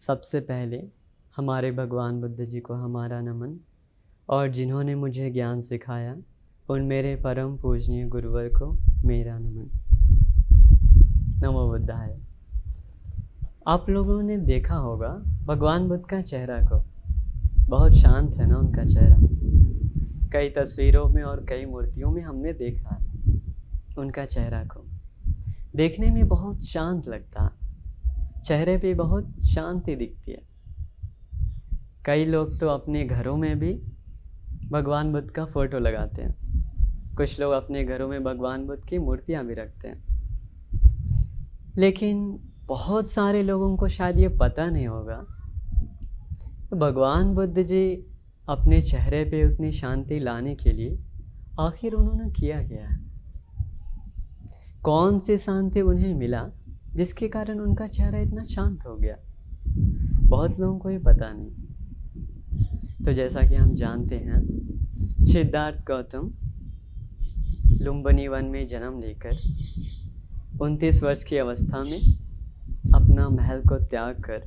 सबसे पहले हमारे भगवान बुद्ध जी को हमारा नमन, और जिन्होंने मुझे ज्ञान सिखाया उन मेरे परम पूजनीय गुरुवर को मेरा नमन। नमो बुद्धाय। आप लोगों ने देखा होगा भगवान बुद्ध का चेहरा को, बहुत शांत है ना उनका चेहरा। कई तस्वीरों में और कई मूर्तियों में हमने देखा है उनका चेहरा को। देखने में बहुत शांत लगता है, चेहरे पे बहुत शांति दिखती है। कई लोग तो अपने घरों में भी भगवान बुद्ध का फ़ोटो लगाते हैं। कुछ लोग अपने घरों में भगवान बुद्ध की मूर्तियाँ भी रखते हैं। लेकिन बहुत सारे लोगों को शायद ये पता नहीं होगा तो भगवान बुद्ध जी अपने चेहरे पे उतनी शांति लाने के लिए आखिर उन्होंने किया क्या है। कौन सी शांति उन्हें मिला जिसके कारण उनका चेहरा इतना शांत हो गया, बहुत लोगों को ये पता नहीं। तो जैसा कि हम जानते हैं, सिद्धार्थ गौतम लुम्बिनी वन में जन्म लेकर 29 वर्ष की अवस्था में अपना महल को त्याग कर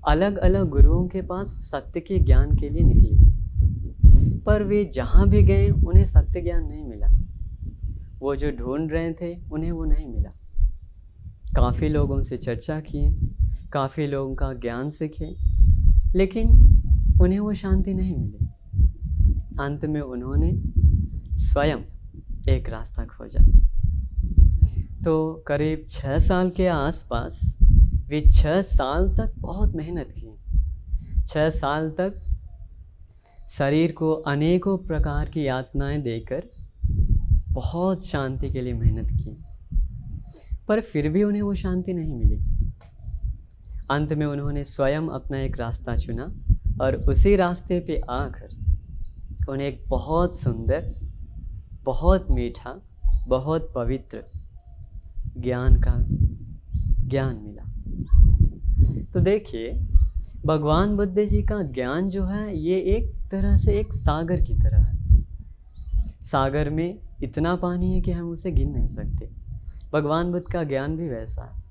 अलग अलग गुरुओं के पास सत्य के ज्ञान के लिए निकले। पर वे जहाँ भी गए उन्हें सत्य ज्ञान नहीं मिला। वो जो ढूंढ रहे थे उन्हें वो नहीं मिला। काफ़ी लोगों से चर्चा किए, काफ़ी लोगों का ज्ञान सीखे, लेकिन उन्हें वो शांति नहीं मिली। अंत में उन्होंने स्वयं एक रास्ता खोजा। तो करीब 6 साल के आसपास वे 6 साल तक बहुत मेहनत की। 6 साल तक शरीर को अनेकों प्रकार की यातनाएं देकर बहुत शांति के लिए मेहनत की, पर फिर भी उन्हें वो शांति नहीं मिली। अंत में उन्होंने स्वयं अपना एक रास्ता चुना और उसी रास्ते पे आकर उन्हें एक बहुत सुंदर, बहुत मीठा, बहुत पवित्र ज्ञान मिला। तो देखिए, भगवान बुद्ध जी का ज्ञान जो है ये एक तरह से एक सागर की तरह है। सागर में इतना पानी है कि हम उसे गिन नहीं सकते। भगवान बुद्ध का ज्ञान भी वैसा है।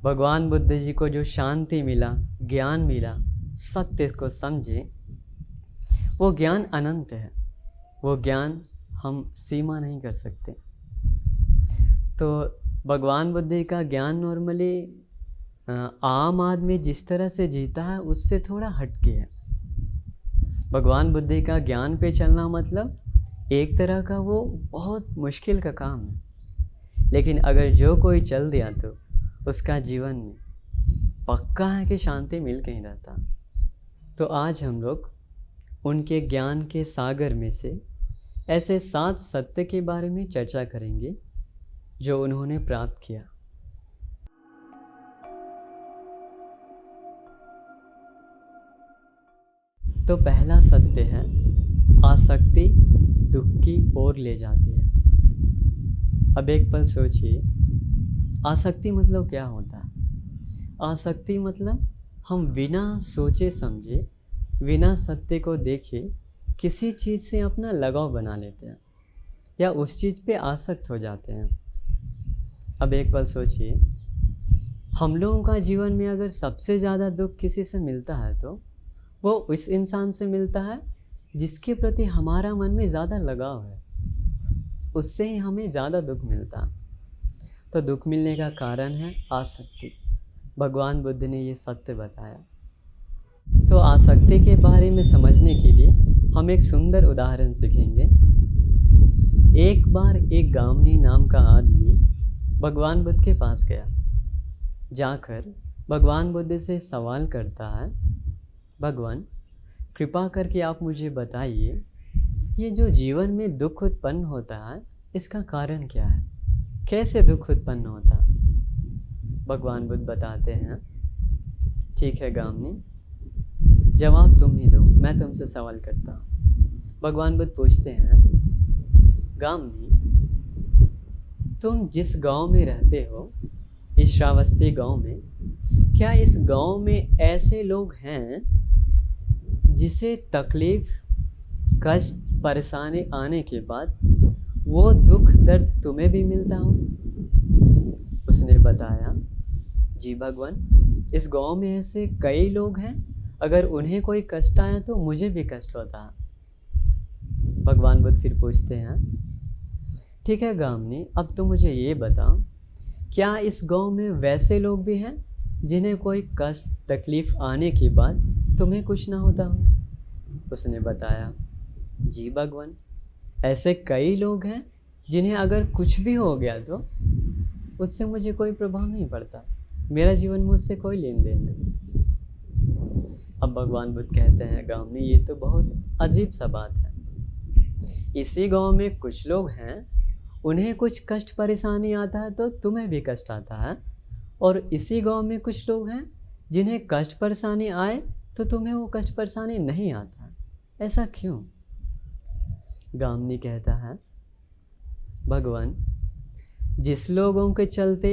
भगवान बुद्ध जी को जो शांति मिला, ज्ञान मिला, सत्य को समझे, वो ज्ञान अनंत है। वो ज्ञान हम सीमा नहीं कर सकते। तो भगवान बुद्ध जी का ज्ञान नॉर्मली आम आदमी जिस तरह से जीता है उससे थोड़ा हटके है। भगवान बुद्ध जी का ज्ञान पे चलना मतलब एक तरह का वो बहुत मुश्किल का काम है, लेकिन अगर जो कोई चल दिया तो उसका जीवन में पक्का है कि शांति मिल के ही रहता। तो आज हम लोग उनके ज्ञान के सागर में से ऐसे 7 सत्य के बारे में चर्चा करेंगे जो उन्होंने प्राप्त किया। तो पहला सत्य है, आसक्ति दुख की ओर ले जाती है। अब एक पल सोचिए, आसक्ति मतलब क्या होता है। आसक्ति मतलब हम बिना सोचे समझे, बिना सत्य को देखे किसी चीज़ से अपना लगाव बना लेते हैं या उस चीज़ पे आसक्त हो जाते हैं। अब एक पल सोचिए, हम लोगों का जीवन में अगर सबसे ज़्यादा दुख किसी से मिलता है तो वो उस इंसान से मिलता है जिसके प्रति हमारा मन में ज़्यादा लगाव है, उससे ही हमें ज़्यादा दुख मिलता। तो दुख मिलने का कारण है आसक्ति। भगवान बुद्ध ने ये सत्य बताया। तो आसक्ति के बारे में समझने के लिए हम एक सुंदर उदाहरण सीखेंगे। एक बार एक गामनी नाम का आदमी भगवान बुद्ध के पास गया। जाकर भगवान बुद्ध से सवाल करता है, भगवान कृपा करके आप मुझे बताइए, ये जो जीवन में दुख उत्पन्न होता है इसका कारण क्या है, कैसे दुख उत्पन्न होता। भगवान बुद्ध बताते हैं, ठीक है गामनी, जवाब तुम ही दो, मैं तुमसे सवाल करता हूँ। भगवान बुद्ध पूछते हैं, गामनी तुम जिस गांव में रहते हो, इस श्रावस्ती गांव में, क्या इस गांव में ऐसे लोग हैं जिसे तकलीफ, कष्ट, परेशानी आने के बाद वो दुख दर्द तुम्हें भी मिलता हो? उसने बताया, जी भगवान, इस गांव में ऐसे कई लोग हैं, अगर उन्हें कोई कष्ट आया तो मुझे भी कष्ट होता है। भगवान बुद्ध फिर पूछते हैं, ठीक है गामनी, अब तो मुझे ये बताओ, क्या इस गांव में वैसे लोग भी हैं जिन्हें कोई कष्ट तकलीफ आने के बाद तुम्हें कुछ ना होता हो? उसने बताया, जी भगवान, ऐसे कई लोग हैं जिन्हें अगर कुछ भी हो गया तो उससे मुझे कोई प्रभाव नहीं पड़ता, मेरा जीवन में उससे कोई लेन देन नहीं। अब भगवान बुद्ध कहते हैं, गाँव में ये तो बहुत अजीब सा बात है। इसी गांव में कुछ लोग हैं, उन्हें कुछ कष्ट परेशानी आता है तो तुम्हें भी कष्ट आता है, और इसी गांव में कुछ लोग हैं जिन्हें कष्ट परेशानी आए तो तुम्हें वो कष्ट परेशानी नहीं आता, ऐसा क्यों? गामनी कहता है, भगवान, जिस लोगों के चलते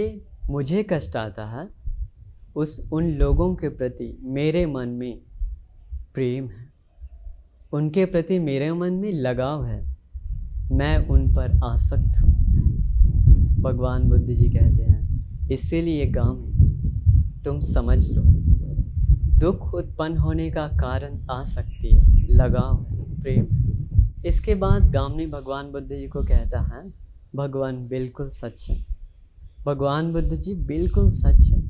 मुझे कष्ट आता है उन लोगों के प्रति मेरे मन में प्रेम है, उनके प्रति मेरे मन में लगाव है, मैं उन पर आसक्त हूँ। भगवान बुद्ध जी कहते हैं, इसीलिए गाँव में तुम समझ लो, दुख उत्पन्न होने का कारण आसक्ति है, लगाव है, प्रेम है। इसके बाद गामनी भगवान बुद्ध जी को कहता है, भगवान बिल्कुल सच है, भगवान बुद्ध जी बिल्कुल सच है।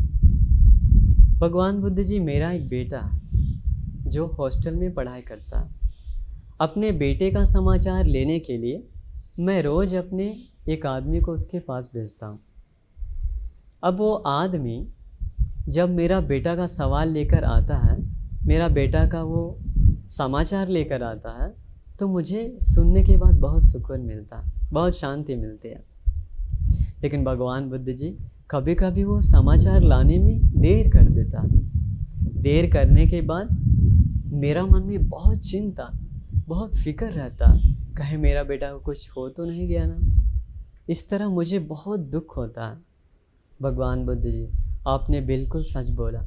भगवान बुद्ध जी, मेरा एक बेटा है जो हॉस्टल में पढ़ाई करता है। अपने बेटे का समाचार लेने के लिए मैं रोज़ अपने एक आदमी को उसके पास भेजता हूँ। अब वो आदमी जब मेरा बेटा का सवाल लेकर आता है, मेरा बेटा का वो समाचार लेकर आता है, तो मुझे सुनने के बाद बहुत सुकून मिलता है, बहुत शांति मिलती है। लेकिन भगवान बुद्ध जी कभी कभी वो समाचार लाने में देर कर देता है। देर करने के बाद मेरा मन में बहुत चिंता, बहुत फिक्र रहता, कहीं मेरा बेटा को कुछ हो तो नहीं गया ना। इस तरह मुझे बहुत दुख होता है। भगवान बुद्ध जी, आपने बिल्कुल सच बोला,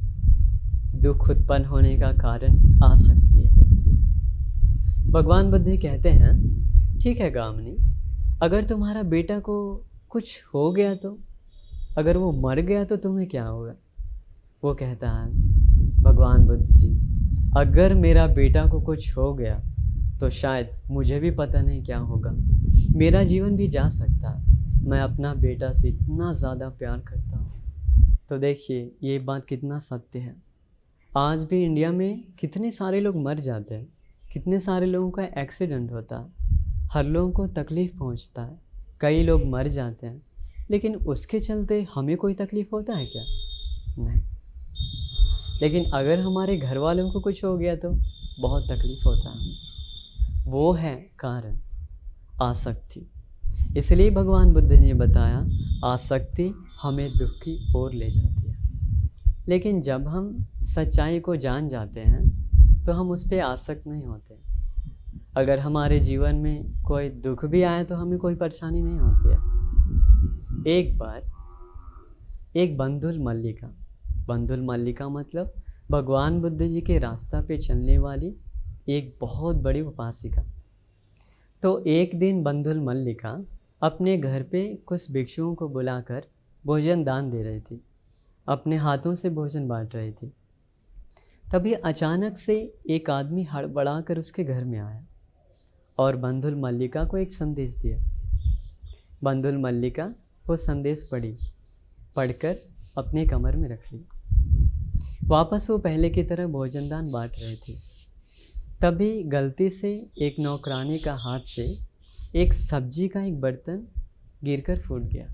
दुख उत्पन्न होने का कारण आसक्ति है। भगवान बुद्ध जी कहते हैं, ठीक है गामनी, अगर तुम्हारा बेटा को कुछ हो गया तो, अगर वो मर गया तो तुम्हें क्या होगा? वो कहता है, भगवान बुद्ध जी, अगर मेरा बेटा को कुछ हो गया तो शायद मुझे भी पता नहीं क्या होगा, मेरा जीवन भी जा सकता है। मैं अपना बेटा से इतना ज़्यादा प्यार करता हूँ। तो देखिए ये बात कितना सत्य है। आज भी इंडिया में कितने सारे लोग मर जाते हैं, कितने सारे लोगों का एक्सीडेंट होता है, हर लोगों को तकलीफ़ पहुँचता है, कई लोग मर जाते हैं, लेकिन उसके चलते हमें कोई तकलीफ़ होता है क्या? नहीं। लेकिन अगर हमारे घर वालों को कुछ हो गया तो बहुत तकलीफ़ होता है। वो है कारण आसक्ति। इसलिए भगवान बुद्ध ने बताया, आसक्ति हमें दुख की ओर ले जाती है। लेकिन जब हम सच्चाई को जान जाते हैं तो हम उस पर आसक्त नहीं होते। अगर हमारे जीवन में कोई दुख भी आए तो हमें कोई परेशानी नहीं होती है। एक बार एक बंधुल मल्लिका मतलब भगवान बुद्ध जी के रास्ता पे चलने वाली एक बहुत बड़ी उपासिका। तो एक दिन बंधुल मल्लिका अपने घर पे कुछ भिक्षुओं को बुलाकर भोजन दान दे रही थी, अपने हाथों से भोजन बांट रही थी। तभी अचानक से एक आदमी हड़बड़ा कर उसके घर में आया और बंधुल मल्लिका को एक संदेश दिया। बंधुल मल्लिका वो संदेश पढ़कर अपने कमर में रख ली। वापस वो पहले की तरह भोजन दान बांट रही थी। तभी गलती से एक नौकरानी का हाथ से एक सब्जी का एक बर्तन गिरकर फूट गया।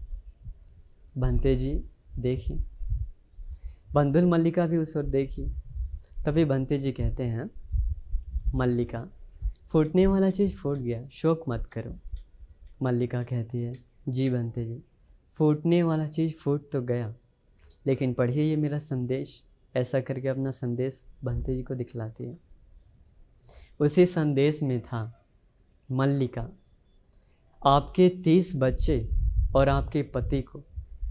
बंते जी देखी, बंधुल मल्लिका भी उस ओर देखी। तभी बंते जी कहते हैं, मल्लिका, फूटने वाला चीज़ फूट गया, शोक मत करो। मल्लिका कहती है, जी बंते जी, फूटने वाला चीज़ फूट तो गया, लेकिन पढ़िए ये मेरा संदेश। ऐसा करके अपना संदेश बंते जी को दिखलाती है। उसी संदेश में था, मल्लिका, आपके 30 बच्चे और आपके पति को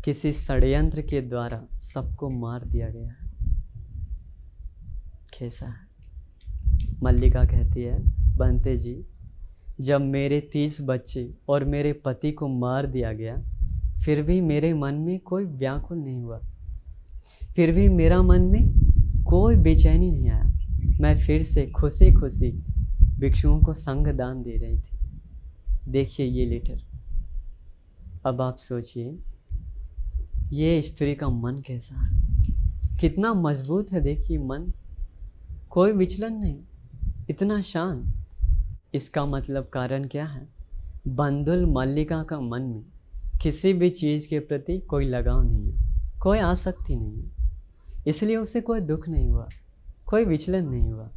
किसी षड्यंत्र के द्वारा सबको मार दिया गया है। कैसा है? मल्लिका कहती है, बंते जी, जब मेरे 30 बच्चे और मेरे पति को मार दिया गया, फिर भी मेरे मन में कोई व्याकुल नहीं हुआ। फिर भी मेरा मन में कोई बेचैनी नहीं आया। मैं फिर से खुशी खुशी भिक्षुओं को संग दान दे रही थी। देखिए ये लेटर। अब आप सोचिए ये स्त्री का मन कैसा है, कितना मजबूत है। देखिए मन, कोई विचलन नहीं, इतना शांत। इसका मतलब कारण क्या है? बंधुल मल्लिका का मन में किसी भी चीज़ के प्रति कोई लगाव नहीं है, कोई आसक्ति नहीं है, इसलिए उसे कोई दुख नहीं हुआ, कोई विचलन नहीं हुआ।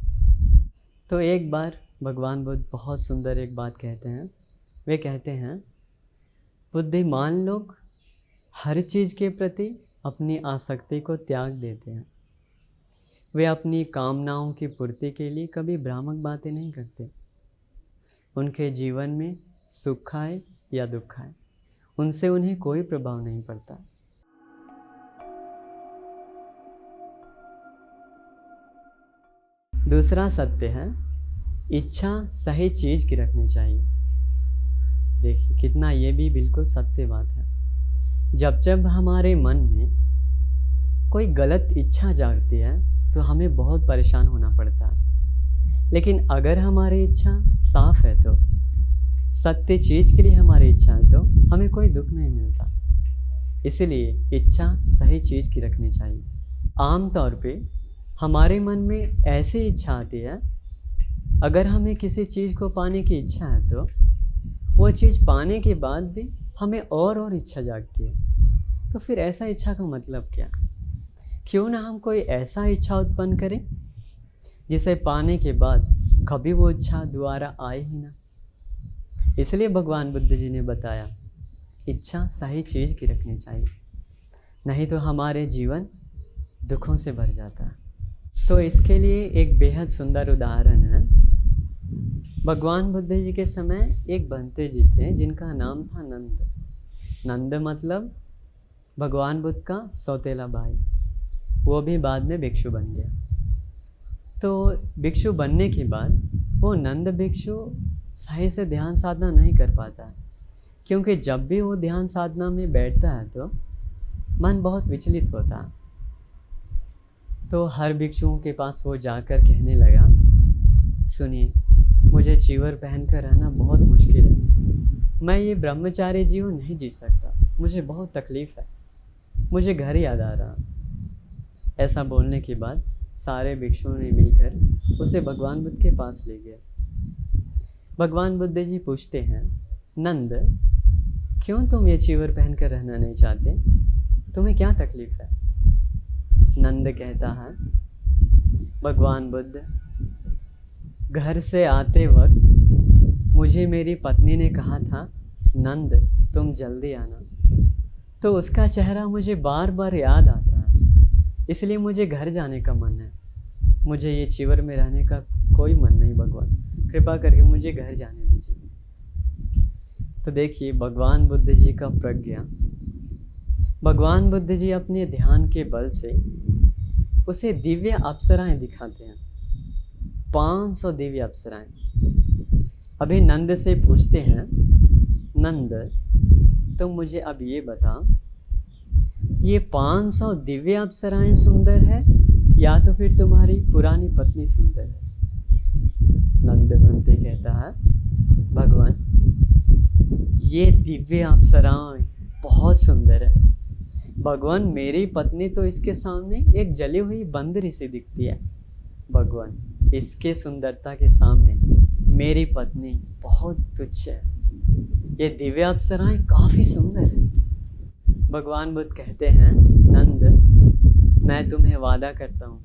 तो एक बार भगवान बुद्ध बहुत सुंदर एक बात कहते हैं। वे कहते हैं, बुद्धिमान लोग हर चीज़ के प्रति अपनी आसक्ति को त्याग देते हैं। वे अपनी कामनाओं की पूर्ति के लिए कभी भ्रामक बातें नहीं करते। उनके जीवन में सुख आए या दुख आए, उनसे उन्हें कोई प्रभाव नहीं पड़ता। दूसरा सत्य है, इच्छा सही चीज़ की रखनी चाहिए। देखिए कितना ये भी बिल्कुल सत्य बात है। जब जब हमारे मन में कोई गलत इच्छा जागती है तो हमें बहुत परेशान होना पड़ता है। लेकिन अगर हमारी इच्छा साफ है, तो सत्य चीज़ के लिए हमारी इच्छा है, तो हमें कोई दुख नहीं मिलता। इसलिए इच्छा सही चीज़ की रखनी चाहिए। आम तौर पे हमारे मन में ऐसी इच्छा आती है, अगर हमें किसी चीज़ को पाने की इच्छा है तो वो चीज़ पाने के बाद भी हमें और इच्छा जागती है। तो फिर ऐसा इच्छा का मतलब क्या? क्यों ना हम कोई ऐसा इच्छा उत्पन्न करें जिसे पाने के बाद कभी वो इच्छा दोबारा आए ही ना। इसलिए भगवान बुद्ध जी ने बताया, इच्छा सही चीज़ की रखनी चाहिए, नहीं तो हमारे जीवन दुखों से भर जाता है। तो इसके लिए एक बेहद सुंदर उदाहरण है। भगवान बुद्ध जी के समय एक बंते जी थे जिनका नाम था नंद। नंद मतलब भगवान बुद्ध का सौतेला भाई। वो भी बाद में भिक्षु बन गया। तो भिक्षु बनने के बाद वो नंद भिक्षु सही से ध्यान साधना नहीं कर पाता है, क्योंकि जब भी वो ध्यान साधना में बैठता है तो मन बहुत विचलित होता है। तो हर भिक्षुओं के पास वो जाकर कहने लगा, सुनिए, मुझे चीवर पहनकर रहना बहुत मुश्किल है। मैं ये ब्रह्मचारी जीवन नहीं जी सकता, मुझे बहुत तकलीफ़ है, मुझे घर याद आ रहा। ऐसा बोलने के बाद सारे भिक्षुओं ने मिलकर उसे भगवान बुद्ध के पास ले गए। भगवान बुद्ध जी पूछते हैं, नंद, क्यों तुम ये चीवर पहनकर रहना नहीं चाहते? तुम्हें क्या तकलीफ़ है? नंद कहता है, भगवान बुद्ध, घर से आते वक्त मुझे मेरी पत्नी ने कहा था, नंद तुम जल्दी आना। तो उसका चेहरा मुझे बार बार याद आता है, इसलिए मुझे घर जाने का मन है। मुझे ये चीवर में रहने का कोई मन नहीं। भगवान कृपा करके मुझे घर जाने दीजिए। तो देखिए भगवान बुद्ध जी का प्रज्ञा। भगवान बुद्ध जी अपने ध्यान के बल से उसे दिव्य अप्सराएं दिखाते हैं, 500 दिव्य अप्सराएं। अभी नंद से पूछते हैं, नंद तुम मुझे अब ये बता, ये 500 दिव्य अप्सराएं सुंदर है या तो फिर तुम्हारी पुरानी पत्नी सुंदर है? नंद बनते कहता है, भगवान ये दिव्य अप्सराएं बहुत सुंदर है। भगवान मेरी पत्नी तो इसके सामने एक जली हुई बंदरी सी दिखती है। भगवान इसके सुंदरता के सामने मेरी पत्नी बहुत तुच्छ है। ये दिव्य अप्सराएं काफ़ी सुंदर है। भगवान बुद्ध कहते हैं, नंद मैं तुम्हें वादा करता हूँ,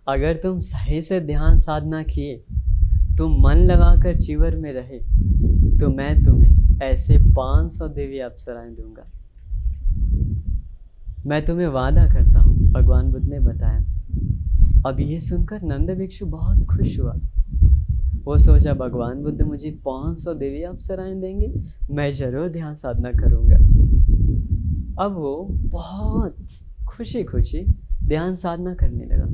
अगर तुम सही से ध्यान साधना किए, तुम मन लगाकर चीवर में रहे, तो मैं तुम्हें ऐसे 500 दिव्य अप्सराएं दूंगा। मैं तुम्हें वादा करता हूँ, भगवान बुद्ध ने बताया। अब ये सुनकर नंद भिक्षु बहुत खुश हुआ। वो सोचा, भगवान बुद्ध मुझे 500 दिव्य अप्सराएं देंगे, मैं जरूर ध्यान साधना करूँगा। अब वो बहुत खुशी खुशी ध्यान साधना करने लगा।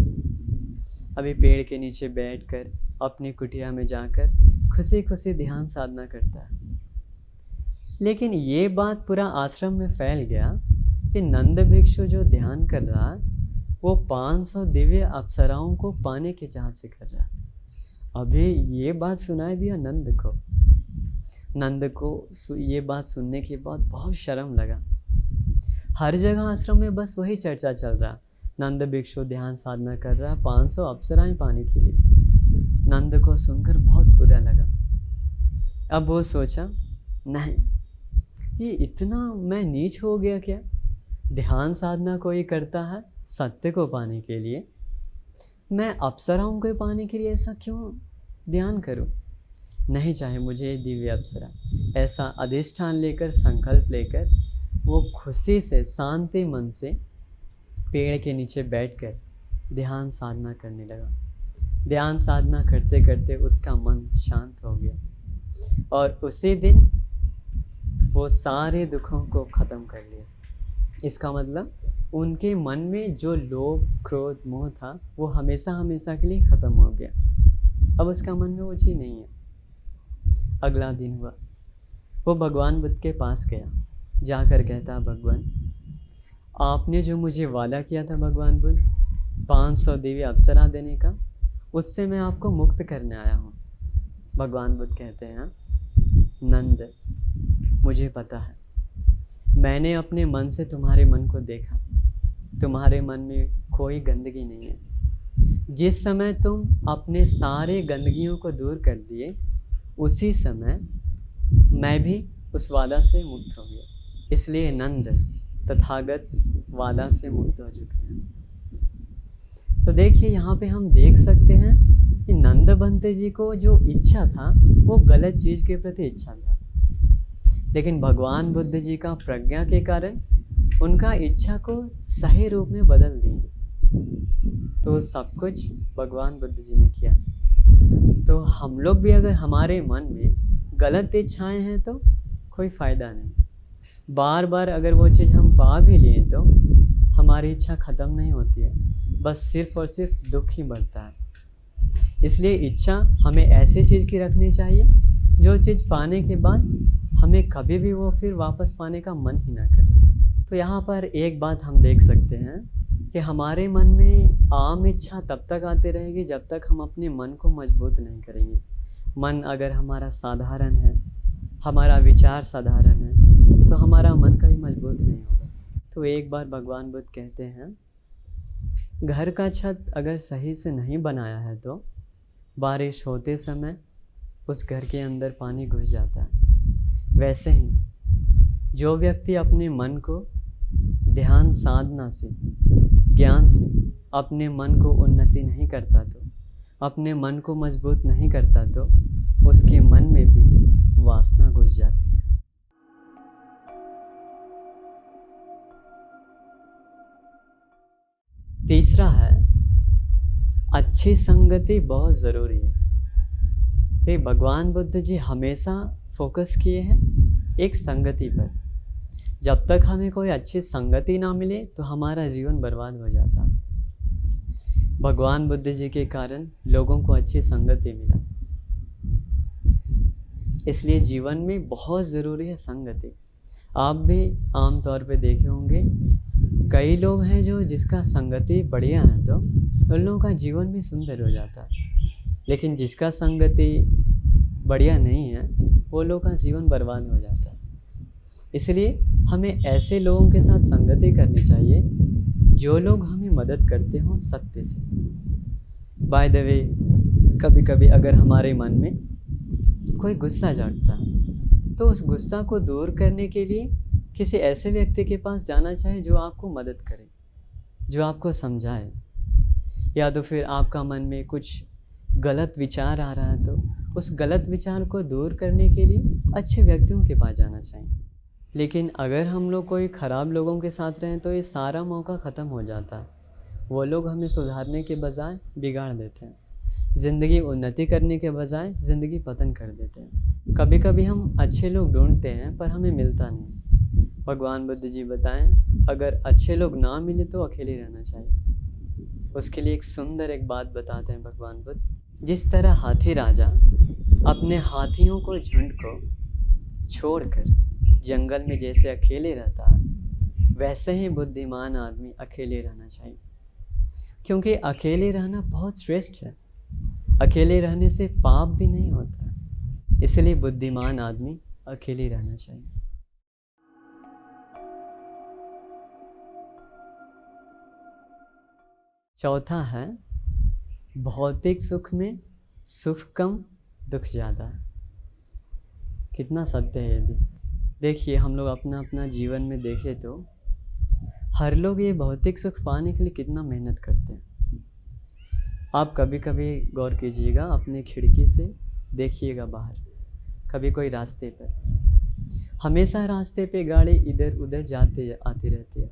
अभी पेड़ के नीचे बैठकर अपनी कुटिया में जाकर खुशी खुशी ध्यान साधना करता है। लेकिन ये बात पूरा आश्रम में फैल गया कि नंद भिक्षु जो ध्यान कर रहा वो 500 दिव्य अप्सराओं को पाने की चाहत से कर रहा है। अभी ये बात सुनाई दिया नंद को। नंद को ये बात सुनने के बाद बहुत शर्म लगा। हर जगह आश्रम में बस वही चर्चा चल रहा, नंद भिक्षु ध्यान साधना कर रहा है 500 अप्सराएं पाने के लिए। नंद को सुनकर बहुत बुरा लगा। अब वो सोचा, नहीं, ये इतना मैं नीच हो गया क्या? ध्यान साधना कोई करता है सत्य को पाने के लिए, मैं अप्सराओं को पाने के लिए ऐसा क्यों ध्यान करूं? नहीं चाहे मुझे दिव्य अप्सरा। ऐसा अधिष्ठान लेकर, संकल्प लेकर वो खुशी से, शांति मन से पेड़ के नीचे बैठकर ध्यान साधना करने लगा। ध्यान साधना करते करते उसका मन शांत हो गया और उसी दिन वो सारे दुखों को ख़त्म कर लिया। इसका मतलब उनके मन में जो लोभ, क्रोध, मोह था वो हमेशा हमेशा के लिए ख़त्म हो गया। अब उसका मन में वो चीज़ नहीं है। अगला दिन हुआ, वो भगवान बुद्ध के पास गया। जाकर कहता, भगवान, आपने जो मुझे वादा किया था भगवान बुद्ध 500 दिव्य अप्सरा देने का, उससे मैं आपको मुक्त करने आया हूँ। भगवान बुद्ध कहते हैं, नंद, मुझे पता है, मैंने अपने मन से तुम्हारे मन को देखा, तुम्हारे मन में कोई गंदगी नहीं है। जिस समय तुम अपने सारे गंदगियों को दूर कर दिए, उसी समय मैं भी उस वादा से मुक्त हो गया। इसलिए नंद, तथागत वादा से मुक्त हो चुके हैं। तो देखिए, यहाँ पे हम देख सकते हैं कि नंद बंते जी को जो इच्छा था वो गलत चीज़ के प्रति इच्छा था, लेकिन भगवान बुद्ध जी का प्रज्ञा के कारण उनका इच्छा को सही रूप में बदल दिए। तो सब कुछ भगवान बुद्ध जी ने किया। तो हम लोग भी अगर हमारे मन में गलत इच्छाएं हैं तो कोई फ़ायदा नहीं। बार बार अगर वो चीज़ हम पा भी लें तो हमारी इच्छा ख़त्म नहीं होती है, बस सिर्फ और सिर्फ दुख ही बढ़ता है। इसलिए इच्छा हमें ऐसी चीज़ की रखनी चाहिए जो चीज़ पाने के बाद हमें कभी भी वो फिर वापस पाने का मन ही ना करे। तो यहाँ पर एक बात हम देख सकते हैं कि हमारे मन में आम इच्छा तब तक आती रहेगी जब तक हम अपने मन को मजबूत नहीं करेंगे। मन अगर हमारा साधारण है, हमारा विचार साधारण है, तो हमारा मन कभी मजबूत नहीं होगा। तो एक बार भगवान बुद्ध कहते हैं, घर का छत अगर सही से नहीं बनाया है तो बारिश होते समय उस घर के अंदर पानी घुस जाता है। वैसे ही जो व्यक्ति अपने मन को ध्यान साधना से, ज्ञान से अपने मन को उन्नति नहीं करता, तो अपने मन को मजबूत नहीं करता, तो उसके मन में भी वासना घुस जाती है। तीसरा है, अच्छी संगति बहुत ज़रूरी है। तो भगवान बुद्ध जी हमेशा फोकस किए हैं एक संगति पर। जब तक हमें कोई अच्छी संगति ना मिले तो हमारा जीवन बर्बाद हो जाता। भगवान बुद्ध जी के कारण लोगों को अच्छी संगति मिला। इसलिए जीवन में बहुत ज़रूरी है संगति। आप भी आमतौर पे देखे होंगे, कई लोग हैं जो जिसका संगति बढ़िया है तो उन लोगों का जीवन भी सुंदर हो जाता है, लेकिन जिसका संगति बढ़िया नहीं है वो लोग का जीवन बर्बाद हो जाता है। इसलिए हमें ऐसे लोगों के साथ संगति करनी चाहिए जो लोग हमें मदद करते हों सत्य से। बाय द वे, कभी कभी अगर हमारे मन में कोई गुस्सा जागता है तो उस गुस्सा को दूर करने के लिए किसी ऐसे व्यक्ति के पास जाना चाहिए जो आपको मदद करे, जो आपको समझाए। या तो फिर आपका मन में कुछ गलत विचार आ रहा है तो उस गलत विचार को दूर करने के लिए अच्छे व्यक्तियों के पास जाना चाहिए। लेकिन अगर हम लोग कोई ख़राब लोगों के साथ रहें तो ये सारा मौका ख़त्म हो जाता है। वो लोग हमें सुधारने के बजाय बिगाड़ देते हैं, ज़िंदगी उन्नति करने के बजाय ज़िंदगी पतन कर देते हैं। कभी कभी हम अच्छे लोग ढूंढते हैं पर हमें मिलता नहीं। भगवान बुद्ध जी बताएं, अगर अच्छे लोग ना मिले तो अकेले रहना चाहिए। उसके लिए एक सुंदर एक बात बताते हैं भगवान बुद्ध। जिस तरह हाथी राजा अपने हाथियों को झुंड को छोड़कर जंगल में जैसे अकेले रहता है, वैसे ही बुद्धिमान आदमी अकेले रहना चाहिए। क्योंकि अकेले रहना बहुत श्रेष्ठ है। अकेले रहने से पाप भी नहीं होता, इसलिए बुद्धिमान आदमी अकेले रहना चाहिए। चौथा है, भौतिक सुख में सुख कम दुख ज़्यादा है। कितना सत्य है ये भी। देखिए, हम लोग अपना अपना जीवन में देखें तो हर लोग ये भौतिक सुख पाने के लिए कितना मेहनत करते हैं। आप कभी कभी गौर कीजिएगा, अपने खिड़की से देखिएगा बाहर, कभी कोई रास्ते पर, हमेशा रास्ते पे गाड़ी इधर उधर जाते आती रहती है।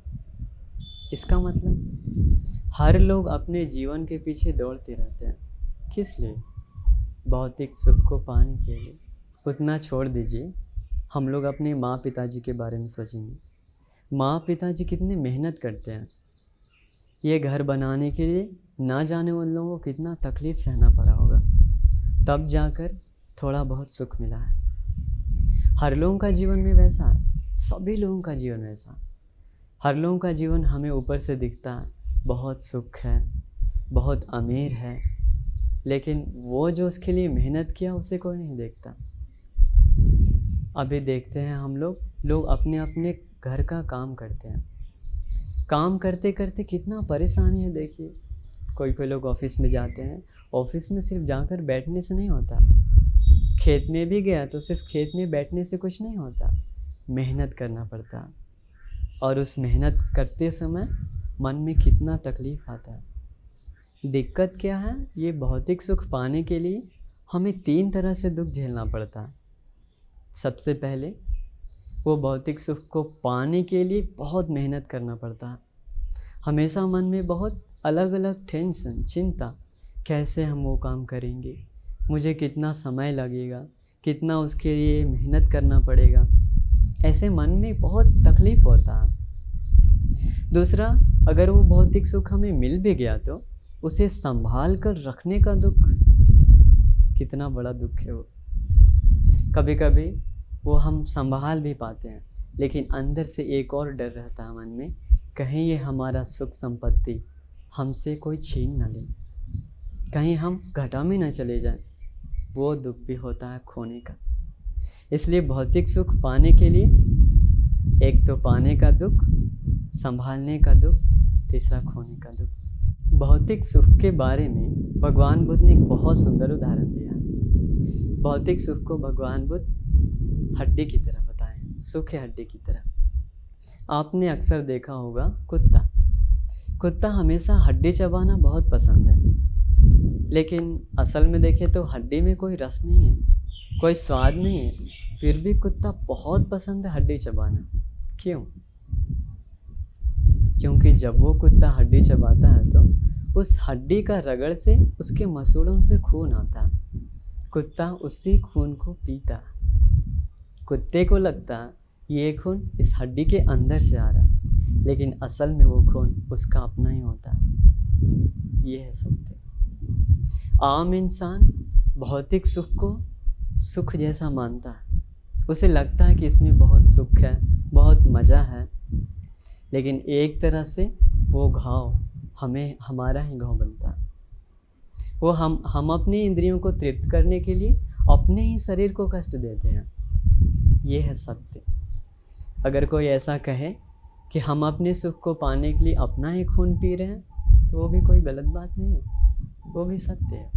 इसका मतलब हर लोग अपने जीवन के पीछे दौड़ते रहते हैं। किस लिए? भौतिक सुख को पाने के लिए। उतना छोड़ दीजिए, हम लोग अपने माँ पिताजी के बारे में सोचेंगे। माँ पिताजी कितने मेहनत करते हैं ये घर बनाने के लिए, ना जाने उन लोगों को कितना तकलीफ़ सहना पड़ा होगा, तब जाकर थोड़ा बहुत सुख मिला है। हर लोगों का जीवन में वैसा है, सभी लोगों का जीवन वैसा। हर लोगों का जीवन हमें ऊपर से दिखता है, बहुत सुख है, बहुत अमीर है, लेकिन वो जो उसके लिए मेहनत किया उसे कोई नहीं देखता। अभी देखते हैं हम लोग अपने अपने घर का काम करते हैं, काम करते करते कितना परेशानी है। देखिए, कोई लोग ऑफिस में जाते हैं, ऑफिस में सिर्फ जाकर बैठने से नहीं होता, खेत में भी गया तो सिर्फ खेत में बैठने से कुछ नहीं होता, मेहनत करना पड़ता। और उस मेहनत करते समय मन में कितना तकलीफ़ आता है। दिक्कत क्या है? ये भौतिक सुख पाने के लिए हमें 3 तरह से दुख झेलना पड़ता है। सबसे पहले, वो भौतिक सुख को पाने के लिए बहुत मेहनत करना पड़ता है। हमेशा मन में बहुत अलग अलग टेंशन, चिंता, कैसे हम वो काम करेंगे, मुझे कितना समय लगेगा, कितना उसके लिए मेहनत करना पड़ेगा, ऐसे मन में बहुत तकलीफ़ होता है। दूसरा, अगर वो भौतिक सुख हमें मिल भी गया तो उसे संभाल कर रखने का दुख, कितना बड़ा दुख है वो। कभी कभी वो हम संभाल भी पाते हैं, लेकिन अंदर से एक और डर रहता है मन में, कहीं ये हमारा सुख संपत्ति हमसे कोई छीन ना ले, कहीं हम घाटा में ना चले जाएं। वो दुख भी होता है खोने का। इसलिए भौतिक सुख पाने के लिए एक तो पाने का दुख, संभालने का दुख, तीसरा खोने का दुख। भौतिक सुख के बारे में भगवान बुद्ध ने एक बहुत सुंदर उदाहरण दिया। भौतिक सुख को भगवान बुद्ध हड्डी की तरह बताएं, सुख है हड्डी की तरह। आपने अक्सर देखा होगा कुत्ता हमेशा हड्डी चबाना बहुत पसंद है, लेकिन असल में देखें तो हड्डी में कोई रस नहीं है, कोई स्वाद नहीं है, फिर भी कुत्ता बहुत पसंद है हड्डी चबाना। क्यों? क्योंकि जब वो कुत्ता हड्डी चबाता है तो उस हड्डी का रगड़ से उसके मसूड़ों से खून आता है, कुत्ता उसी खून को पीता। कुत्ते को लगता ये खून इस हड्डी के अंदर से आ रहा है, लेकिन असल में वो खून उसका अपना ही होता है। ये है सत्य। आम इंसान भौतिक सुख को सुख जैसा मानता है, उसे लगता है कि इसमें बहुत सुख है, बहुत मज़ा है, लेकिन एक तरह से वो घाव हमारा ही घाव बनता है। वो हम अपनी इंद्रियों को तृप्त करने के लिए अपने ही शरीर को कष्ट देते हैं। ये है सत्य। अगर कोई ऐसा कहे कि हम अपने सुख को पाने के लिए अपना ही खून पी रहे हैं, तो वो भी कोई गलत बात नहीं है, वो भी सत्य है।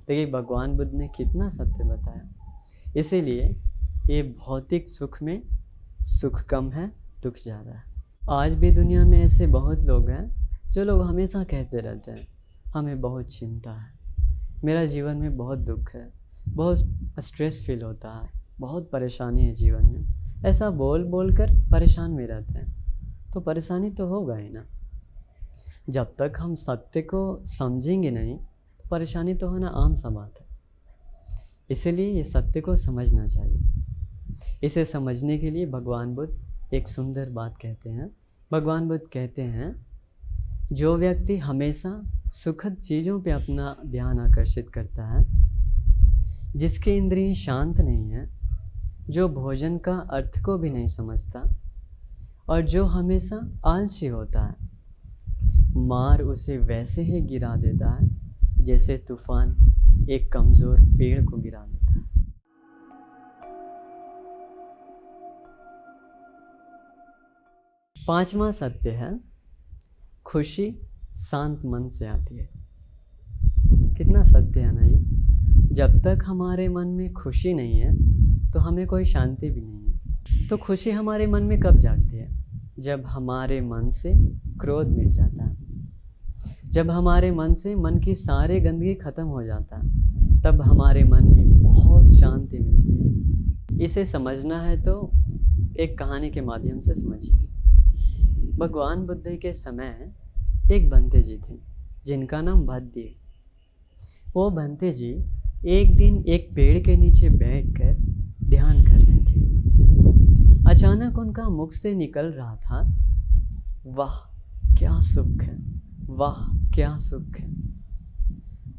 देखिए, भगवान बुद्ध ने कितना सत्य बताया। इसीलिए ये भौतिक सुख में सुख कम है, दुख ज़्यादा है। आज भी दुनिया में ऐसे बहुत लोग हैं जो लोग हमेशा कहते रहते हैं, हमें बहुत चिंता है, मेरा जीवन में बहुत दुख है, बहुत स्ट्रेस फील होता है, बहुत परेशानी है जीवन में। ऐसा बोल बोल कर परेशान में रहते हैं, तो परेशानी तो होगा ही ना। जब तक हम सत्य को समझेंगे नहीं, तो परेशानी तो होना आम सा बात है। इसलिए ये सत्य को समझना चाहिए। इसे समझने के लिए भगवान बुद्ध एक सुंदर बात कहते हैं। भगवान बुद्ध कहते हैं, जो व्यक्ति हमेशा सुखद चीज़ों पे अपना ध्यान आकर्षित करता है, जिसकी इंद्रियां शांत नहीं है, जो भोजन का अर्थ को भी नहीं समझता और जो हमेशा आलसी होता है, मार उसे वैसे ही गिरा देता है जैसे तूफान एक कमज़ोर पेड़ को गिरा देता है। पांचवा सत्य है, खुशी शांत मन से आती है। कितना सत्य है ना ये। जब तक हमारे मन में खुशी नहीं है तो हमें कोई शांति भी नहीं है। तो खुशी हमारे मन में कब जागती है? जब हमारे मन से क्रोध मिट जाता है, जब हमारे मन से मन की सारी गंदगी खत्म हो जाता है, तब हमारे मन में बहुत शांति मिलती है। इसे समझना है तो एक कहानी के माध्यम से समझिए। भगवान बुद्ध के समय एक बंते जी थे जिनका नाम भद्दी। वो बंते जी एक दिन एक पेड़ के नीचे बैठकर ध्यान कर रहे थे। अचानक उनका मुख से निकल रहा था, वाह क्या सुख है, वाह क्या सुख है।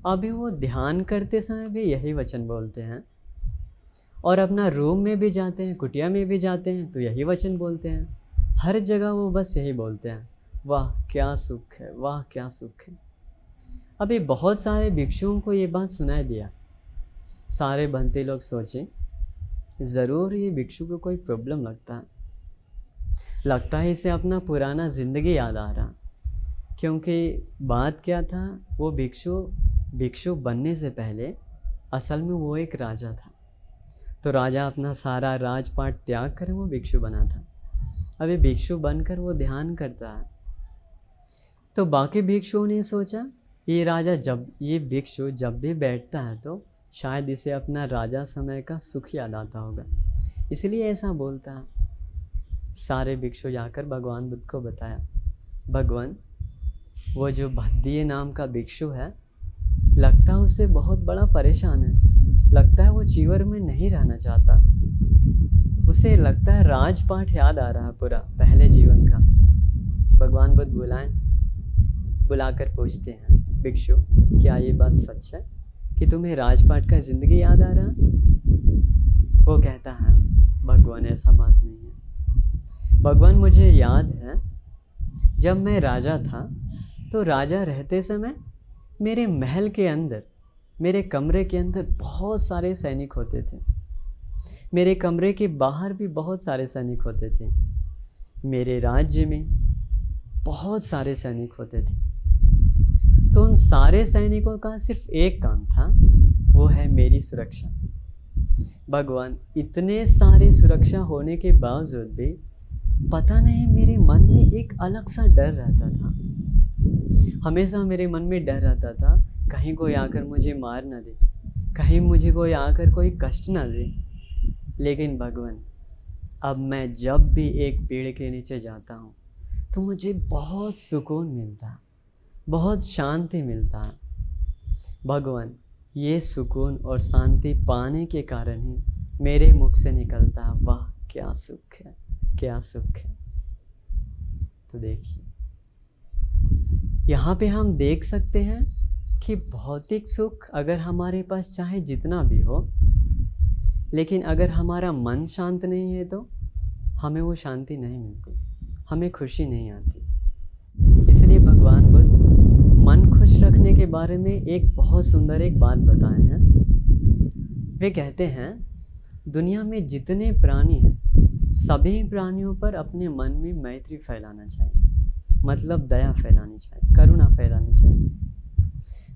अभी वो ध्यान करते समय भी यही वचन बोलते हैं, और अपना रूम में भी जाते हैं, कुटिया में भी जाते हैं तो यही वचन बोलते हैं। हर जगह वो बस यही बोलते हैं, वाह क्या सुख है, वाह क्या सुख है। अभी बहुत सारे भिक्षुओं को ये बात सुनाई दिया। सारे बंते लोग सोचे, ज़रूर ये भिक्षु को कोई प्रॉब्लम लगता है इसे अपना पुराना ज़िंदगी याद आ रहा। क्योंकि बात क्या था, वो भिक्षु बनने से पहले असल में वो एक राजा था। तो राजा अपना सारा राजपाट त्याग कर वो भिक्षु बना था। अभी भिक्षु बनकर वो ध्यान करता है। तो बाकी भिक्षुओं ने सोचा, ये भिक्षु जब भी बैठता है तो शायद इसे अपना राजा समय का सुख याद आता होगा, इसलिए ऐसा बोलता है। सारे भिक्षु जाकर भगवान बुद्ध को बताया, भगवान वो जो भद्दी नाम का भिक्षु है, लगता है उसे बहुत बड़ा परेशान है, लगता है वो जीवन में नहीं रहना चाहता, उसे लगता है राजपाट याद आ रहा है पूरा पहले जीवन का। भगवान बुद्ध बुलाकर पूछते हैं, भिक्षु क्या ये बात सच है कि तुम्हें राजपाट का ज़िंदगी याद आ रहा? वो कहता है, भगवान ऐसा बात नहीं है। भगवान मुझे याद है जब मैं राजा था तो राजा रहते समय मेरे महल के अंदर, मेरे कमरे के अंदर बहुत सारे सैनिक होते थे। मेरे कमरे के बाहर भी बहुत सारे सैनिक होते थे। मेरे राज्य में बहुत सारे सैनिक होते थे। तो उन सारे सैनिकों का सिर्फ एक काम था, वो है मेरी सुरक्षा। भगवान इतने सारे सुरक्षा होने के बावजूद भी पता नहीं मेरे मन में एक अलग सा डर रहता था। हमेशा मेरे मन में डर रहता था, कहीं कोई आकर मुझे मार ना दे, कहीं मुझे कोई आकर कोई कष्ट ना दे। लेकिन भगवान अब मैं जब भी एक पेड़ के नीचे जाता हूँ तो मुझे बहुत सुकून मिलता है, बहुत शांति मिलता है। भगवान ये सुकून और शांति पाने के कारण ही मेरे मुख से निकलता है, वाह क्या सुख है, क्या सुख है। तो देखिए यहाँ पे हम देख सकते हैं कि भौतिक सुख अगर हमारे पास चाहे जितना भी हो, लेकिन अगर हमारा मन शांत नहीं है तो हमें वो शांति नहीं मिलती, हमें खुशी नहीं आती। इसलिए भगवान बुद्ध मन खुश रखने के बारे में एक बहुत सुंदर एक बात बताए हैं। वे कहते हैं, दुनिया में जितने प्राणी हैं सभी प्राणियों पर अपने मन में मैत्री फैलाना चाहिए, मतलब दया फैलानी चाहिए, करुणा फैलानी चाहिए।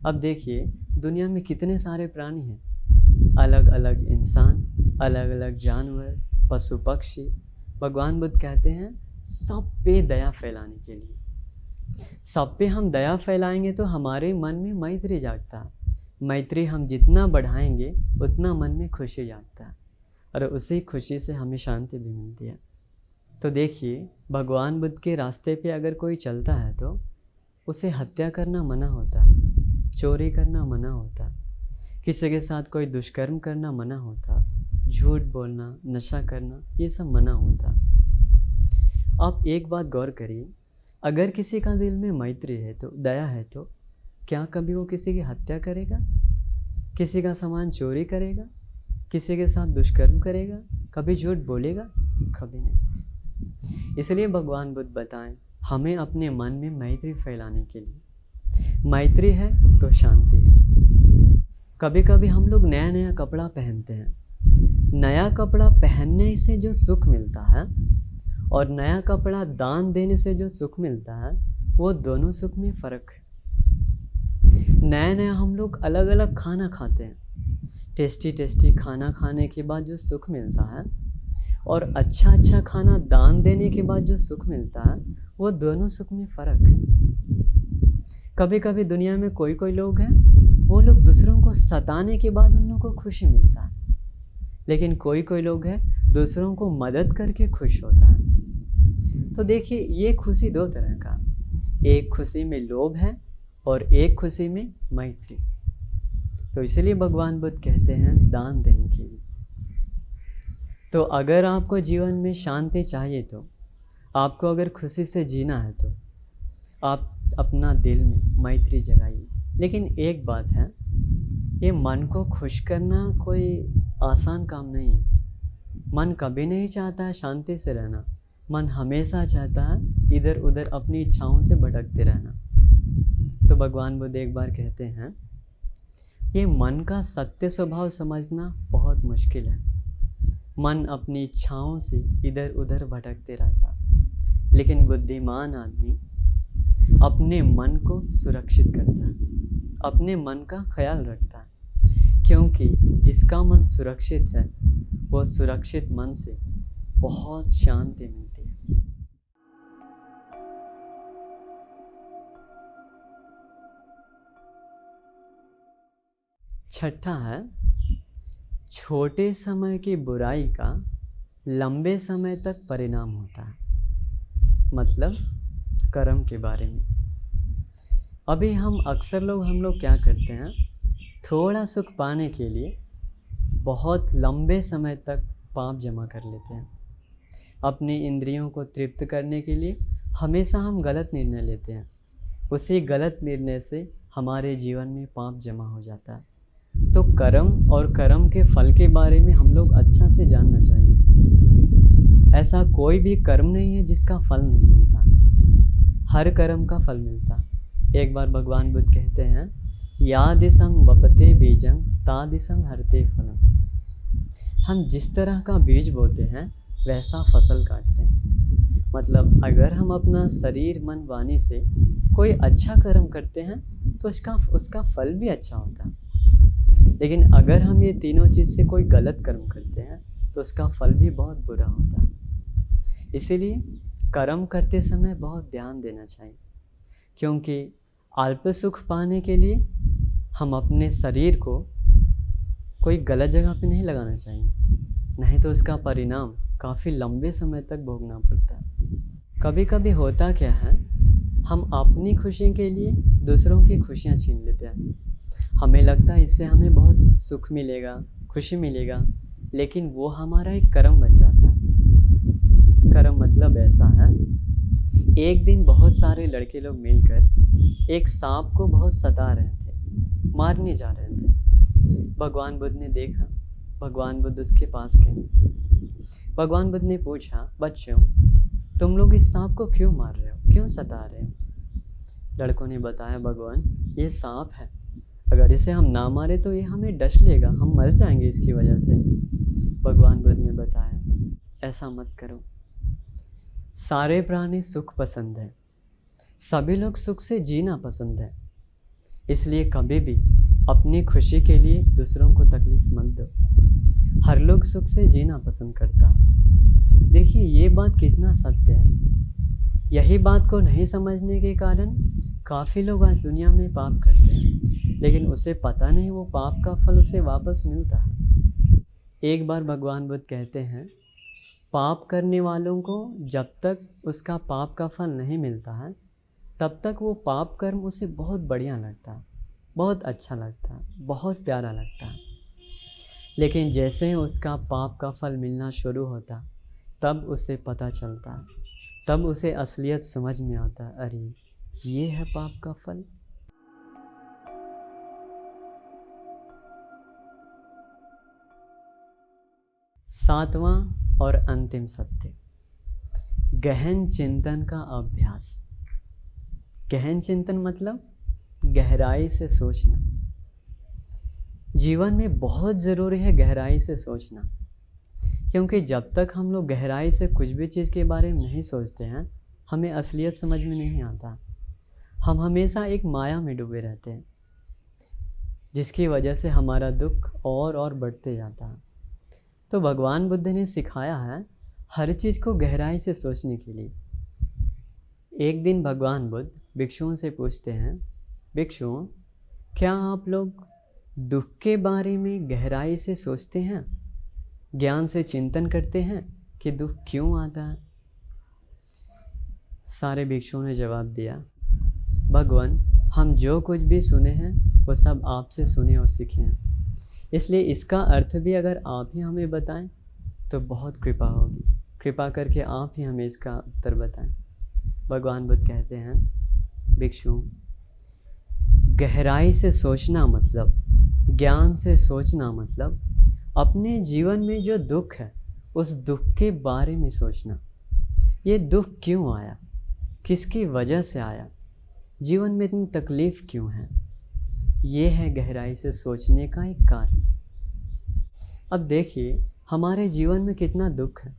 अब देखिए दुनिया में कितने सारे प्राणी हैं, अलग अलग इंसान, अलग अलग जानवर, पशु पक्षी। भगवान बुद्ध कहते हैं सब पे दया फैलाने के लिए, सब पे हम दया फैलाएंगे तो हमारे मन में मैत्री जागता है। मैत्री हम जितना बढ़ाएंगे उतना मन में खुशी जागता है, और उसी खुशी से हमें शांति भी मिलती है। तो देखिए भगवान बुद्ध के रास्ते पे अगर कोई चलता है तो उसे हत्या करना मना होता है, चोरी करना मना होता है, किसी के साथ कोई दुष्कर्म करना मना होता, झूठ बोलना, नशा करना, ये सब मना होता। आप एक बात गौर करिए, अगर किसी का दिल में मैत्री है तो, दया है तो क्या कभी वो किसी की हत्या करेगा, किसी का सामान चोरी करेगा, किसी के साथ दुष्कर्म करेगा, कभी झूठ बोलेगा? कभी नहीं। इसलिए भगवान बुद्ध बताएं हमें अपने मन में मैत्री फैलाने के लिए। मैत्री है तो शांति है। कभी कभी हम लोग नया नया कपड़ा पहनते हैं। नया कपड़ा पहनने से जो सुख मिलता है और नया कपड़ा दान देने से जो सुख मिलता है, वो दोनों सुख में फ़र्क है। नया नया हम लोग अलग अलग खाना खाते हैं। टेस्टी टेस्टी खाना खाने के बाद जो सुख मिलता है और अच्छा अच्छा खाना दान देने के बाद जो सुख मिलता है, वो दोनों सुख में फ़र्क है। कभी कभी दुनिया में कोई कोई लोग हैं, वो लोग दूसरों को सताने के बाद उन लोगों को खुशी मिलता है। लेकिन कोई कोई लोग हैं, दूसरों को मदद करके खुश होता है। तो देखिए, ये खुशी दो तरह का, एक खुशी में लोभ है और एक खुशी में मैत्री। तो इसलिए भगवान बुद्ध कहते हैं दान देने के लिए। तो अगर आपको जीवन में शांति चाहिए, तो आपको अगर खुशी से जीना है, तो आप अपना दिल में मैत्री जगाइए। लेकिन एक बात है, ये मन को खुश करना कोई आसान काम नहीं है। मन कभी नहीं चाहता है शांति से रहना। मन हमेशा चाहता है इधर उधर अपनी इच्छाओं से भटकते रहना। तो भगवान बुद्ध एक बार कहते हैं, ये मन का सत्य स्वभाव समझना बहुत मुश्किल है। मन अपनी इच्छाओं से इधर उधर भटकते रहता, लेकिन बुद्धिमान आदमी अपने मन को सुरक्षित करता है, अपने मन का ख्याल रखता है। क्योंकि जिसका मन सुरक्षित है, वो सुरक्षित मन से बहुत शांति मिलती है। छठा है, छोटे समय की बुराई का लंबे समय तक परिणाम होता है। मतलब कर्म के बारे में। अभी हम लोग क्या करते हैं, थोड़ा सुख पाने के लिए बहुत लंबे समय तक पाप जमा कर लेते हैं। अपनी इंद्रियों को तृप्त करने के लिए हमेशा हम गलत निर्णय लेते हैं। उसी गलत निर्णय से हमारे जीवन में पाप जमा हो जाता है। तो कर्म और कर्म के फल के बारे में हम लोग अच्छा से जानना चाहिए। ऐसा कोई भी कर्म नहीं है जिसका फल नहीं मिलता, हर कर्म का फल मिलता। एक बार भगवान बुद्ध कहते हैं, या दिशं वपते बीजं ता दिशं हरते फलम। हम जिस तरह का बीज बोते हैं वैसा फसल काटते हैं। मतलब अगर हम अपना शरीर मन वाणी से कोई अच्छा कर्म करते हैं तो उसका फल भी अच्छा होता है। लेकिन अगर हम ये तीनों चीज़ से कोई गलत कर्म करते हैं तो उसका फल भी बहुत बुरा होता है। इसीलिए कर्म करते समय बहुत ध्यान देना चाहिए, क्योंकि अल्प सुख पाने के लिए हम अपने शरीर को कोई गलत जगह पे नहीं लगाना चाहिए, नहीं तो उसका परिणाम काफ़ी लंबे समय तक भोगना पड़ता है। कभी कभी होता क्या है, हम अपनी खुशी के लिए दूसरों की खुशियाँ छीन लेते हैं। हमें लगता है इससे हमें बहुत सुख मिलेगा, खुशी मिलेगा, लेकिन वो हमारा एक कर्म बन जाता है। कर्म मतलब ऐसा है, एक दिन बहुत सारे लड़के लोग मिलकर एक सांप को बहुत सता रहे थे, मारने जा रहे थे। भगवान बुद्ध ने देखा, भगवान बुद्ध उसके पास गए। भगवान बुद्ध ने पूछा, बच्चों तुम लोग इस सांप को क्यों मार रहे हो, क्यों सता रहे हो? लड़कों ने बताया, भगवान ये सांप है, अगर इसे हम ना मारे तो ये हमें डस लेगा, हम मर जाएंगे इसकी वजह से। भगवान बुद्ध ने बताया, ऐसा मत करो। सारे प्राणी सुख पसंद है, सभी लोग सुख से जीना पसंद है, इसलिए कभी भी अपनी खुशी के लिए दूसरों को तकलीफ मत दो। हर लोग सुख से जीना पसंद करता। देखिए ये बात कितना सत्य है। यही बात को नहीं समझने के कारण काफ़ी लोग आज दुनिया में पाप करते हैं, लेकिन उसे पता नहीं वो पाप का फल उसे वापस मिलता है। एक बार भगवान बुद्ध कहते हैं, पाप करने वालों को जब तक उसका पाप का फल नहीं मिलता है, तब तक वो पाप कर्म उसे बहुत बढ़िया लगता है, बहुत अच्छा लगता है, बहुत प्यारा लगता है। लेकिन जैसे ही उसका पाप का फल मिलना शुरू होता, तब उसे पता चलता है, तब उसे असलियत समझ में आता है, अरे ये है पाप का फल। सातवां और अंतिम सत्य, गहन चिंतन का अभ्यास। गहन चिंतन मतलब गहराई से सोचना। जीवन में बहुत ज़रूरी है गहराई से सोचना, क्योंकि जब तक हम लोग गहराई से कुछ भी चीज़ के बारे में नहीं सोचते हैं, हमें असलियत समझ में नहीं आता। हम हमेशा एक माया में डूबे रहते हैं, जिसकी वजह से हमारा दुख और बढ़ते जाता है। तो भगवान बुद्ध ने सिखाया है हर चीज़ को गहराई से सोचने के लिए। एक दिन भगवान बुद्ध भिक्षुओं से पूछते हैं, भिक्षुओं, क्या आप लोग दुख के बारे में गहराई से सोचते हैं, ज्ञान से चिंतन करते हैं कि दुख क्यों आता है? सारे भिक्षुओं ने जवाब दिया, भगवान, हम जो कुछ भी सुने हैं वो सब आपसे सुने और सीखे हैं, इसलिए इसका अर्थ भी अगर आप ही हमें बताएं तो बहुत कृपा होगी। कृपा करके आप ही हमें इसका उत्तर बताएं। भगवान बुद्ध कहते हैं, भिक्षु, गहराई से सोचना मतलब, ज्ञान से सोचना मतलब अपने जीवन में जो दुख है उस दुख के बारे में सोचना। ये दुख क्यों आया, किसकी वजह से आया, जीवन में इतनी तकलीफ़ क्यों है, ये है गहराई से सोचने का एक कारण। अब देखिए हमारे जीवन में कितना दुख है।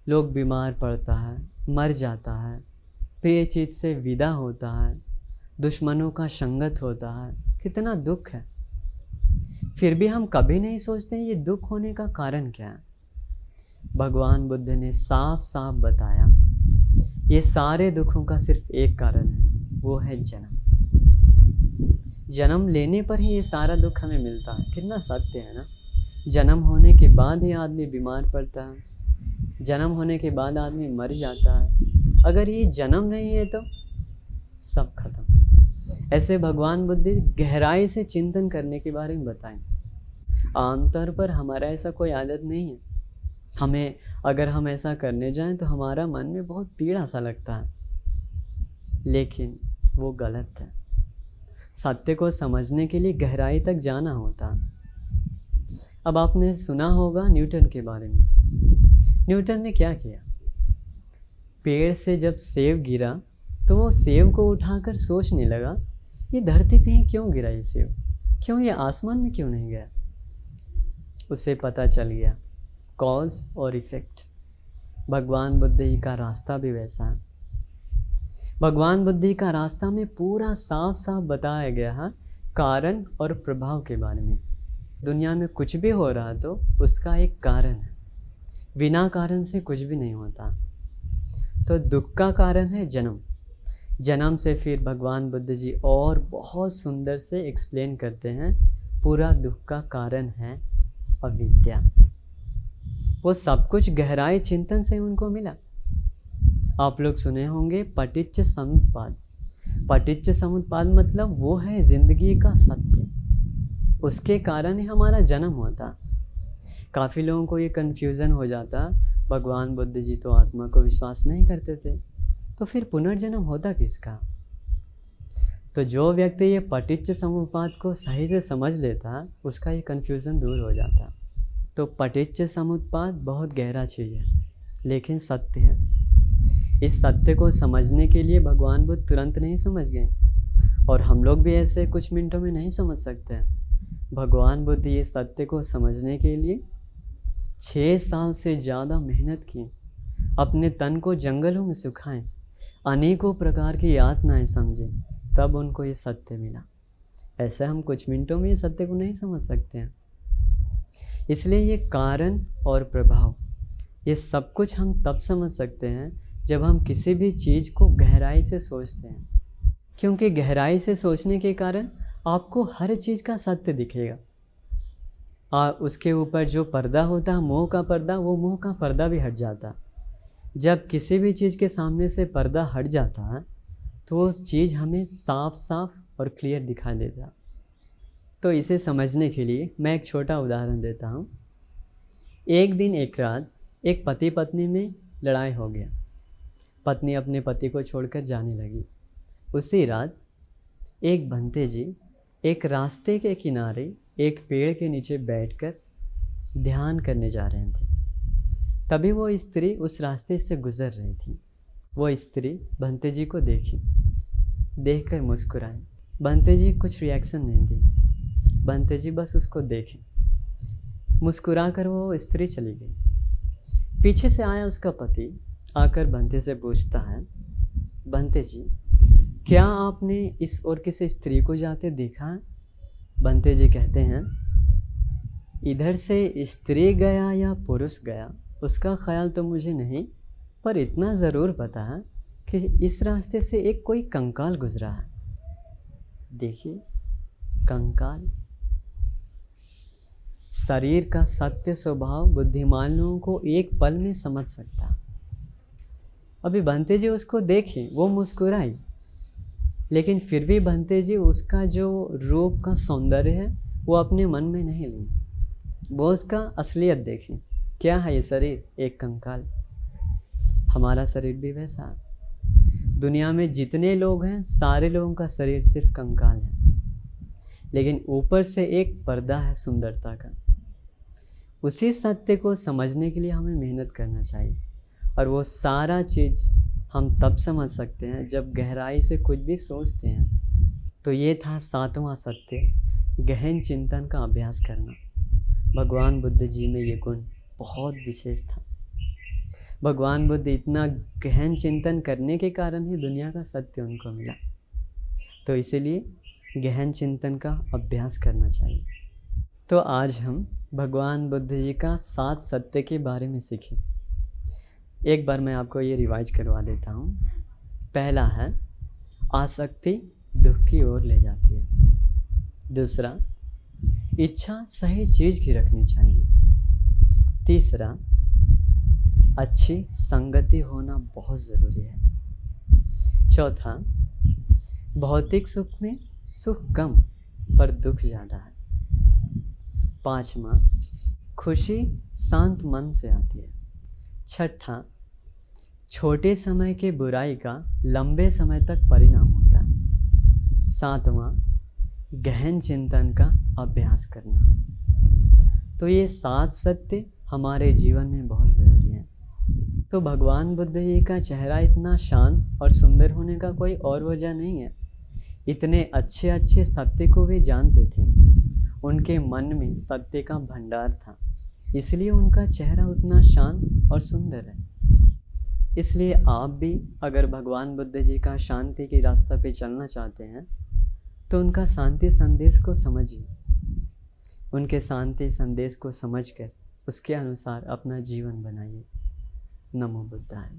लोग बीमार पड़ता है, मर जाता है, प्रिय चीज़ से विदा होता है, दुश्मनों का संगत होता है, कितना दुख है। फिर भी हम कभी नहीं सोचते ये दुख होने का कारण क्या है। भगवान बुद्ध ने साफ साफ बताया, ये सारे दुखों का सिर्फ एक कारण है, वो है जन्म। जन्म लेने पर ही ये सारा दुख हमें मिलता है। कितना सत्य है ना। जन्म होने के बाद ही आदमी बीमार पड़ता है, जन्म होने के बाद आदमी मर जाता है। अगर ये जन्म नहीं है तो सब खत्म। ऐसे भगवान बुद्ध गहराई से चिंतन करने के बारे में बताएं। आमतौर पर हमारा ऐसा कोई आदत नहीं है। हमें अगर हम ऐसा करने जाएं तो हमारा मन में बहुत पीड़ा सा लगता है, लेकिन वो गलत है। सत्य को समझने के लिए गहराई तक जाना होता। अब आपने सुना होगा न्यूटन के बारे में। न्यूटन ने क्या किया, पेड़ से जब सेब गिरा तो वो सेब को उठाकर सोचने लगा, ये धरती पे ही क्यों गिरा ये सेब, क्यों ये आसमान में क्यों नहीं गया। उसे पता चल गया कॉज और इफ़ेक्ट। भगवान बुद्ध जी का रास्ता भी वैसा है। भगवान बुद्ध जी का रास्ता में पूरा साफ साफ बताया गया है कारण और प्रभाव के बारे में। दुनिया में कुछ भी हो रहा तो उसका एक कारण है, बिना कारण से कुछ भी नहीं होता। तो दुख का कारण है जन्म। जन्म से फिर भगवान बुद्ध जी और बहुत सुंदर से एक्सप्लेन करते हैं, पूरा दुख का कारण है अविद्या। वो सब कुछ गहराई चिंतन से उनको मिला। आप लोग सुने होंगे पटिच्च समुत्पाद। पटिच्च समुत्पाद मतलब वो है जिंदगी का सत्य, उसके कारण ही हमारा जन्म होता। काफ़ी लोगों को ये कन्फ्यूज़न हो जाता, भगवान बुद्ध जी तो आत्मा को विश्वास नहीं करते थे, तो फिर पुनर्जन्म होता किसका। तो जो व्यक्ति ये पटिच्च समुत्पाद को सही से समझ लेता, उसका ये कन्फ्यूज़न दूर हो जाता। तो पटिच्च समुत्पाद बहुत गहरा चीज़ है, लेकिन सत्य है। इस सत्य को समझने के लिए भगवान बुद्ध तुरंत नहीं समझ गए, और हम लोग भी ऐसे कुछ मिनटों में नहीं समझ सकते हैं। भगवान बुद्ध ये सत्य को समझने के लिए 6 साल से ज़्यादा मेहनत की, अपने तन को जंगलों में सुखाएं, अनेकों प्रकार की यातनाएं समझें, तब उनको ये सत्य मिला। ऐसे हम कुछ मिनटों में ये सत्य को नहीं समझ सकते हैं। इसलिए ये कारण और प्रभाव, ये सब कुछ हम तब समझ सकते हैं जब हम किसी भी चीज़ को गहराई से सोचते हैं, क्योंकि गहराई से सोचने के कारण आपको हर चीज़ का सत्य दिखेगा। उसके ऊपर जो पर्दा होता है मोह का पर्दा, वो मोह का पर्दा भी हट जाता। जब किसी भी चीज़ के सामने से पर्दा हट जाता है तो वो चीज़ हमें साफ साफ और क्लियर दिखाई देता। तो इसे समझने के लिए मैं एक छोटा उदाहरण देता हूँ। एक दिन एक रात एक पति पत्नी में लड़ाई हो गया। पत्नी अपने पति को छोड़कर जाने लगी। उसी रात एक भंते जी एक रास्ते के किनारे एक पेड़ के नीचे बैठकर ध्यान करने जा रहे थे। तभी वो स्त्री उस रास्ते से गुजर रही थी। वो स्त्री बंते जी को देखी, देखकर मुस्कुराई। बंते जी कुछ रिएक्शन नहीं दी, बंते जी बस उसको देखे। मुस्कुरा कर वो स्त्री चली गई। पीछे से आया उसका पति, आकर बंते से पूछता है, बंते जी क्या आपने इस और किसी स्त्री को जाते देखा है? बंते जी कहते हैं, इधर से स्त्री गया या पुरुष गया उसका ख्याल तो मुझे नहीं, पर इतना ज़रूर पता है कि इस रास्ते से एक कोई कंकाल गुजरा है। देखिए, कंकाल। शरीर का सत्य स्वभाव बुद्धिमान लोगों को एक पल में समझ सकता। अभी बंते जी उसको देखे, वो मुस्कुराई, लेकिन फिर भी बंते जी उसका जो रूप का सौंदर्य है वो अपने मन में नहीं ली। वो उसका असलियत देखी। क्या है ये शरीर? एक कंकाल। हमारा शरीर भी वैसा। दुनिया में जितने लोग हैं सारे लोगों का शरीर सिर्फ कंकाल है, लेकिन ऊपर से एक पर्दा है सुंदरता का। उसी सत्य को समझने के लिए हमें मेहनत करना चाहिए, और वो सारा चीज़ हम तब समझ सकते हैं जब गहराई से कुछ भी सोचते हैं। तो ये था 7वां सत्य, गहन चिंतन का अभ्यास करना। भगवान बुद्ध जी में ये गुण बहुत विशेष था। भगवान बुद्ध इतना गहन चिंतन करने के कारण ही दुनिया का सत्य उनको मिला। तो इसीलिए गहन चिंतन का अभ्यास करना चाहिए। तो आज हम भगवान बुद्ध जी का 7 सत्य के बारे में सीखें। एक बार मैं आपको ये रिवाइज करवा देता हूँ। पहला है, आसक्ति दुख की ओर ले जाती है। दूसरा, इच्छा सही चीज़ की रखनी चाहिए। तीसरा, अच्छी संगति होना बहुत ज़रूरी है। चौथा, भौतिक सुख में सुख कम पर दुख ज़्यादा है। 5वां, खुशी शांत मन से आती है। 6ठा, छोटे समय के बुराई का लंबे समय तक परिणाम होता है। 7वां, गहन चिंतन का अभ्यास करना। तो ये 7 सत्य हमारे जीवन में बहुत ज़रूरी है। तो भगवान बुद्ध जी का चेहरा इतना शांत और सुंदर होने का कोई और वजह नहीं है। इतने अच्छे अच्छे सत्य को वे जानते थे। उनके मन में सत्य का भंडार था, इसलिए उनका चेहरा उतना शांत और सुंदर है। इसलिए आप भी अगर भगवान बुद्ध जी का शांति के रास्ते पे चलना चाहते हैं तो उनका शांति संदेश को समझिए। उनके शांति संदेश को समझकर उसके अनुसार अपना जीवन बनाइए। नमो बुद्धाय।